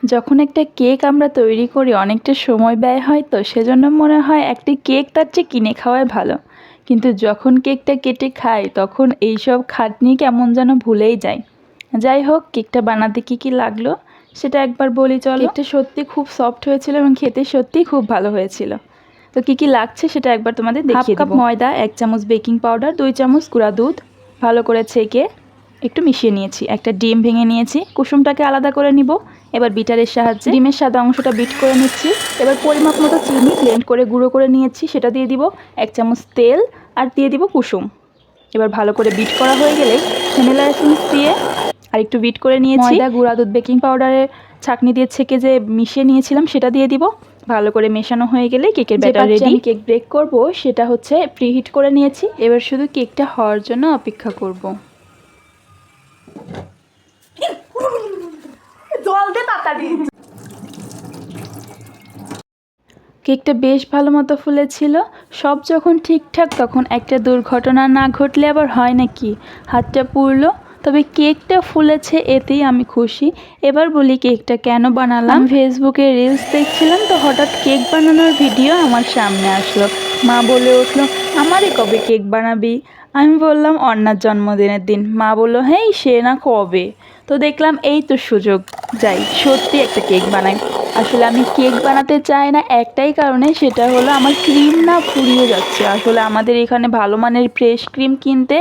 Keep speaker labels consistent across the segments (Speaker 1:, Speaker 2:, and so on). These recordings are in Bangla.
Speaker 1: যখন একটা কেক আমরা তৈরি করি অনেকটা সময় ব্যয় হয়, তো সেজন্য মনে হয় একটি কেক তার চেয়ে কিনে খাওয়াই ভালো। কিন্তু যখন কেকটা কেটে খাই তখন এইসব খাটনি কেমন যেন ভুলেই যাই। যাই হোক, কেকটা বানাতে কী কী লাগলো সেটা একবার বলি চলো। কেকটা সত্যি খুব সফট হয়েছিল এবং খেতে সত্যিই খুব ভালো হয়েছিল। তো কী কী লাগছে সেটা একবার তোমাদের দেখিয়ে দেব। 1 কাপ ময়দা, 1 চামচ বেকিং পাউডার, 2 চামচ গুঁড়া দুধ ভালো করে ছেঁকে একটু মিশিয়ে নিয়েছি, একটা ডিম ভেঙে নিয়েছি, কুসুমটাকে আলাদা করে নিব। এবার বিটারের সাহায্যে ডিমের সাদা অংশটা বিট করে নিচ্ছি। এবার পরিমাপ মতো চিনি ব্লেন্ড করে গুঁড়ো করে নিয়েছি, সেটা দিয়ে দিব। 1 চামচ তেল আর দিয়ে দিব কুসুম। এবার ভালো করে বিট করা হয়ে গেলেই ভ্যানিলা এসেন্স দিয়ে আর একটু বিট করে নিয়েছি। ময়দা, গুঁড়া দুধ, বেকিং পাউডারের ছাঁকনি দিয়ে ছেঁকে যে মিশিয়ে নিয়েছিলাম সেটা দিয়ে দিব। ভালো করে মেশানো হয়ে গেলে কেকের ব্যাটার রেডি। আমি কেক বেক করব সেটা হচ্ছে প্রিহিট করে নিয়েছি। এবার শুধু কেকটা হওয়ার জন্য অপেক্ষা করব। কেকটা বেশ ভালো মতো ফুলেছিল। সব যখন ঠিকঠাক তখন একটা দুর্ঘটনা না ঘটলে আবার হয় নাকি, হাতটা পুড়লো। তবে কেকটা ফুলেছে এতেই আমি খুশি। এবার বলি কেকটা কেন বানালাম। ফেসবুকে রিলস দেখছিলাম, তো হঠাৎ কেক বানানোর ভিডিও আমার সামনে আসলো। মা বলে উঠলো, আমারে কবে কেক বানাবি? আমি বললাম অন্যার জন্মদিনের দিন। মা বললো, হ্যাঁ সে না কবে। তো দেখলাম এই তো সুযোগ, যাই সত্যি একটা কেক বানাই। আসলে আমি কেক বানাতে চাই না একটাই কারণে, সেটা হলো আমার ক্রিম না ফুরিয়ে যাচ্ছে। আসলে আমাদের এখানে ভালো মানের ফ্রেশ ক্রিম কিনতে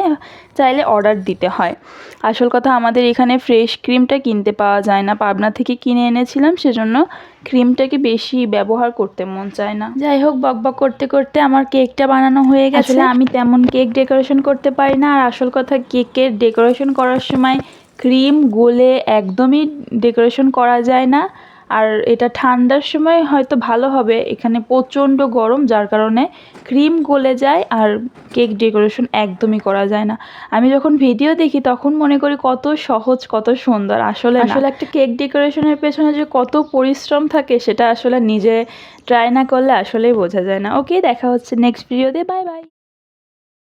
Speaker 1: চাইলে অর্ডার দিতে হয়। আসল কথা, আমাদের এখানে ফ্রেশ ক্রিমটা কিনতে পাওয়া যায় না, পাবনা থেকে কিনে এনেছিলাম, সেজন্য ক্রিমটাকে বেশি ব্যবহার করতে মন চায় না। যাই হোক, বকবক করতে করতে আমার কেকটা বানানো হয়ে গেছে। আসলে আমি তেমন কেক ডেকোরেশন করতে পারি না, আর আসল কথা কেকের ডেকোরেশন করার সময় ক্রিম গলে একদমই ডেকোরেশন করা যায় না। আর এটা ঠান্ডার সময় হয়তো ভালো হবে, এখানে প্রচণ্ড গরম, যার কারণে ক্রিম গলে যায় আর কেক ডেকোরেশন একদমই করা যায় না। আমি যখন ভিডিও দেখি তখন মনে করি কত সহজ, কত সুন্দর। আসলে একটা কেক ডেকোরেশনের পেছনে যে কত পরিশ্রম থাকে সেটা আসলে নিজে ট্রাই না করলে আসলেই বোঝা যায় না। ওকে, দেখা হচ্ছে নেক্সট ভিডিওতে। Bye bye.